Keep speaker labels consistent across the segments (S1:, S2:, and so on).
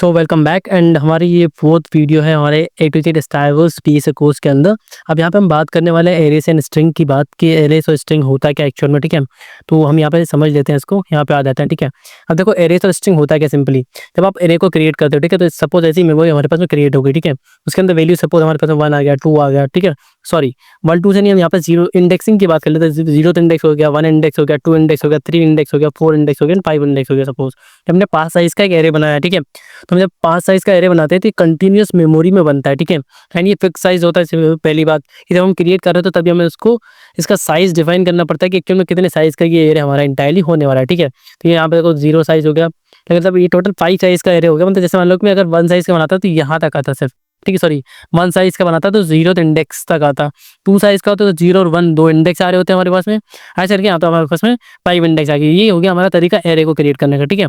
S1: So welcome back and हमारी ये fourth video है हमारे ए टू जेड स्टाइवर्स डीएसए कोर्स के अंदर। अब यहाँ पे हम बात करने वाले हैं एरेस एंड स्ट्रिंग की बात कि एरेस और स्ट्रिंग होता है क्या एक्चुअल में, ठीक है। तो हम यहाँ पे समझ लेते हैं इसको, यहाँ पे आ जाते हैं, ठीक है। अब देखो एरेस और स्ट्रिंग होता है क्या, सिंपली जब आप एरे को क्रिएट करते हो, ठीक है, तो सपोज ऐसी मेमोरी हमारे पास में क्रिएट हो गई, ठीक है। उसके अंदर वैल्यू सपोज हमारे पास में 1 आ गया, 2 आ गया, ठीक है। सॉरी, 1 2 से नहीं, हम यहाँ पे जीरो इंडेक्सिंग की बात कर लेते हैं। 0 इंडेक्स हो गया, 1 इंडेक्स हो गया, 2 इंडेक्स हो गया, 3 इंडेक्स हो गया, 4 इंडेक्स हो गया, 5 इंडेक्स हो गया। सपोज हमने 5 साइज का एक एरे बनाया, ठीक है। तो हम जब 5 साइज का एरे बनाते हैं तो कंटिन्यूअस मेमोरी में बनता है, ठीक है। एंड ये फिक्स साइज होता है। पहली बात कि जब हम क्रिएट कर रहे हैं तो तभी हमें उसको इसका साइज डिफाइन करना पड़ता है कि एक्चुअल में कितने साइज का ये एरे हमारा इंटायरली होने वाला है, ठीक है। तो यहाँ पे देखो 0 साइज हो गया, मतलब ये टोटल 5 साइज का एरे हो गया। मतलब जैसे मान लो कि मैं अगर 1 साइज का बनाता तो यहाँ तक आता सिर्फ, ठीक है। सॉरी, 1 साइज का बनाता तो 0 इंडेक्स तक आता। 2 साइज का होता तो 0 और 1 2 इंडेक्स आ रहे होते हैं हमारे पास में। ऐसे करके यहाँ तो हमारे पास में 5 इंडेक्स आ गए। ये हो गया हमारा तरीका एरे को क्रिएट करने का, ठीक है।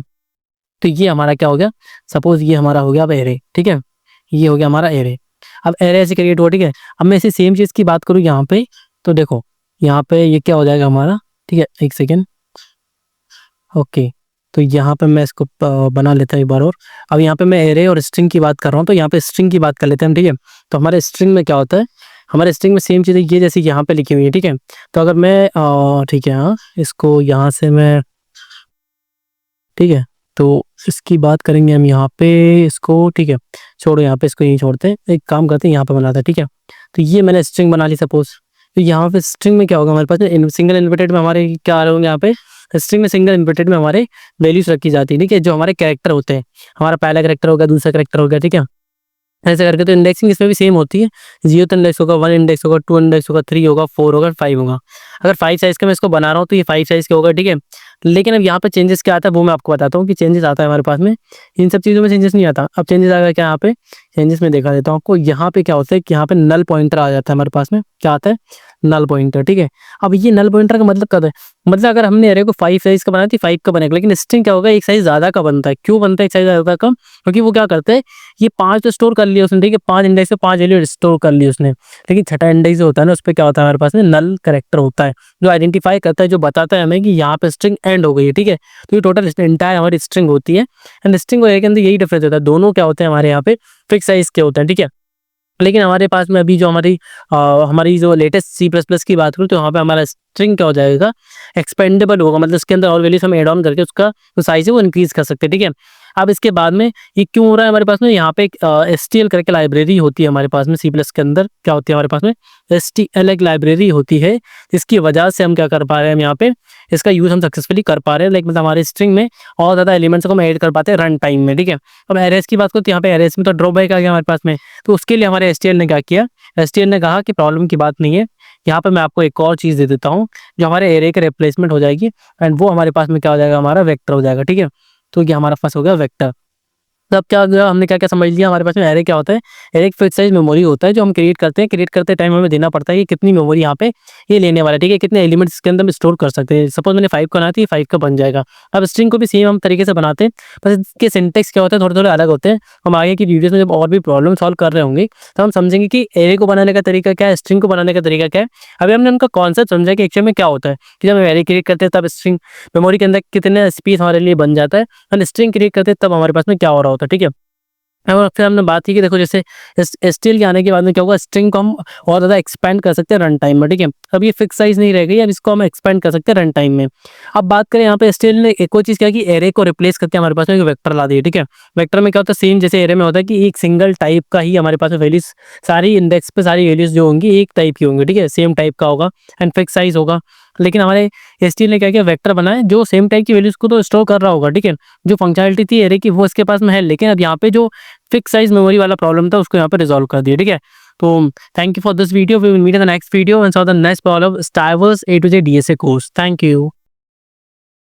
S1: तो ये हमारा क्या हो गया, सपोज ये हमारा हो गया अब एरे, ठीक है। ये हो गया हमारा एरे। अब एरे ऐसे क्रिएट हुआ, ठीक है। अब मैं इसी सेम चीज़ की बात करूँ यहाँ पे, तो देखो यहाँ पे ये क्या हो जाएगा हमारा, ठीक है। एक सेकेंड, ओके। तो यहाँ पे मैं इसको बना लेता हूँ एक बार और। अब यहाँ पे मैं एरे और स्ट्रिंग की बात कर रहा हूँ, तो यहाँ पे स्ट्रिंग की बात कर लेते हैं हम, ठीक है। तो हमारे स्ट्रिंग में क्या होता है, हमारे स्ट्रिंग में सेम चीज़ ये जैसे यहाँ पे लिखी हुई है, ठीक है। तो अगर मैं ठीक है, हाँ, इसको यहाँ से मैं, ठीक है। तो इसकी बात करेंगे हम यहाँ पे, इसको, ठीक है, छोड़ो यहाँ पे, इसको यहीं छोड़ते हैं। एक काम करते हैं, यहाँ पे बनाते हैं, ठीक है। तो ये मैंने स्ट्रिंग बना ली सपोज। तो यहाँ पे स्ट्रिंग में क्या होगा हमारे पास, सिंगल इन्वर्टेड में हमारे क्या आ रहे होंगे यहाँ पे, स्ट्रिंग में सिंगल इन्वर्टेड में हमारे वैल्यूज रखी जाती है, ठीक है। जो हमारे कैरेक्टर होते हैं, हमारा पहला कैरेक्टर होगा, दूसरा कैरेक्टर होगा, ठीक है। ऐसे करके तो इंडेक्सिंग इसमें भी सेम होती है। 0 तो इंडेक्स होगा, 1 इंडेक्स होगा, 2 इंडेक्स होगा, 3 होगा, 4 होगा, 5 होगा। अगर 5 साइज का मैं इसको बना रहा हूँ तो ये 5 साइज का होगा, ठीक है। लेकिन अब यहाँ पे चेंजेस क्या आता है वो मैं आपको बताता हूँ कि चेंजेस आता है हमारे पास में। इन सब चीज़ों में चेंजेस नहीं आता। अब चेंजेस आएगा क्या यहाँ पे, चेंजेस में देखा देता हूँ आपको। यहाँ पे क्या होता है कि यहाँ पे नल पॉइंटर आ जाता है हमारे पास में। क्या आता है, नल पॉइंटर, ठीक है। अब ये नल पॉइंटर का मतलब क्या है, मतलब अगर हमने एरे को 5 साइज का बनाया तो 5 का बनेगा, लेकिन स्ट्रिंग क्या होगा, एक साइज ज़्यादा का बनता है। क्यों बनता है एक साइज ज़्यादा का, क्योंकि वो क्या करते हैं, ये 5 तो स्टोर कर लिया उसने, ठीक है। 5 इंडेक्स पे 5 वैल्यू स्टोर कर ली उसने, लेकिन छठा इंडेक्स जो होता है ना, उस पर क्या होता है हमारे पास में, नल कैरेक्टर होता है, जो आइडेंटिफाई करता है, जो बताता है हमें कि यहाँ पे स्ट्रिंग एंड हो गई है, ठीक है। तो ये टोटल इंटायर हमारी स्ट्रिंग होती है। एंड स्ट्रिंग और एरे के अंदर यही डिफरेंस होता है, दोनों क्या होते हैं हमारे यहाँ पे फिक्स साइज के होते हैं, ठीक है। लेकिन हमारे पास में अभी जो हमारी जो लेटेस्ट C++ की बात करूँ तो यहाँ पे हमारा स्ट्रिंग क्या हो जाएगा, एक्सपेंडेबल होगा। मतलब इसके अंदर और वैल्यूज हम एड ऑन करके उसका जो साइज है वो इंक्रीज कर सकते हैं, ठीक है। अब इसके बाद में ये क्यों हो रहा है हमारे पास में, यहाँ पे एक STL करके लाइब्रेरी होती है हमारे पास में। C+ के अंदर क्या होती है हमारे पास में, STL एक लाइब्रेरी होती है, जिसकी वजह से हम क्या कर पा रहे हैं, हम यहाँ पे इसका यूज़ हम सक्सेसफुली कर पा रहे हैं। लाइक मतलब हमारे स्ट्रिंग में और ज़्यादा एलिमेंट्स को हम ऐड कर पाते हैं रन टाइम में, ठीक है। अब एरेस की बात करो तो यहाँ पे एरेस में तो ड्रॉबैक आ गया हमारे पास में। तो उसके लिए हमारे STL ने क्या किया, STL ने कहा कि प्रॉब्लम की बात नहीं है, यहाँ पे मैं आपको एक और चीज़ दे देता हूँ जो हमारे एरे के रिप्लेसमेंट हो जाएगी। एंड वो हमारे पास में क्या हो जाएगा, हमारा वेक्टर हो जाएगा, ठीक है। तो ये हमारा पास हो गया वेक्टर। तो अब क्या हो गया, हमने क्या क्या समझ लिया, हमारे पास में एरे क्या होता है, एरे एक फिक्स साइज मेमोरी होता है जो हम क्रिएट करते हैं। क्रिएट करते टाइम हमें देना पड़ता है कि कितनी मेमोरी यहाँ पे ये लेने वाला है, ठीक है, कितने एलिमेंट्स इसके अंदर में स्टोर कर सकते हैं। सपोज मैंने 5 का बनाया तो ये 5 का बन जाएगा। अब स्ट्रिंग को भी सेम हम तरीके से बनाते हैं, बस इसके सिंटेक्स क्या होता है थोड़े थोड़े अलग होते हैं। हम आगे की वीडियोस में जब और भी प्रॉब्लम सॉल्व कर रहे होंगे तो हम समझेंगे कि एरे को बनाने का तरीका क्या है, स्ट्रिंग को बनाने का तरीका क्या है। अभी हमने उनका कॉन्सेप्ट समझा कि एक्चुअल में क्या होता है कि जब हम एरे क्रिएट करते हैं तब स्ट्रिंग मेमोरी के अंदर कितने स्पेस हमारे लिए बन जाता है, और स्ट्रिंग क्रिएट करते हैं तब हमारे पास में क्या हो रहा होता है, ठीक है। और फिर हमने बात की कि देखो जैसे STL के आने के बाद में क्या होगा, स्ट्रिंग को हम और ज़्यादा एक्सपेंड कर सकते हैं रन टाइम में, ठीक है। अब ये फिक्स साइज नहीं रह गई, अब इसको हम एक्सपेंड कर सकते हैं रन टाइम में। अब बात करें यहाँ पे STL ने एक और चीज़ क्या कि एरे को रिप्लेस करके हमारे पास में एक वेक्टर ला दिया, ठीक है। वेक्टर में क्या होता है, सेम जैसे एरे में होता है कि एक सिंगल टाइप का ही हमारे पास में वैल्यूज, सारी इंडेक्स पे सारी वैल्यूज जो होंगी एक टाइप की होंगी, ठीक है, सेम टाइप का होगा एंड फिक्स साइज होगा। लेकिन हमारे STL ने क्या किया, वेक्टर बनाया जो सेम टाइप की वैल्यूज को तो स्टोर कर रहा होगा, ठीक है। जो फंक्शनलिटी थी एरे की वो इसके पास में है, लेकिन अब यहाँ पे जो फिक्स साइज मेमोरी वाला प्रॉब्लम था उसको यहाँ पे रिजॉल्व कर दिया, ठीक है। तो thank you for this video, we will meet in the next video and solve the next problem, Striver's A to Z DSA course. Thank you.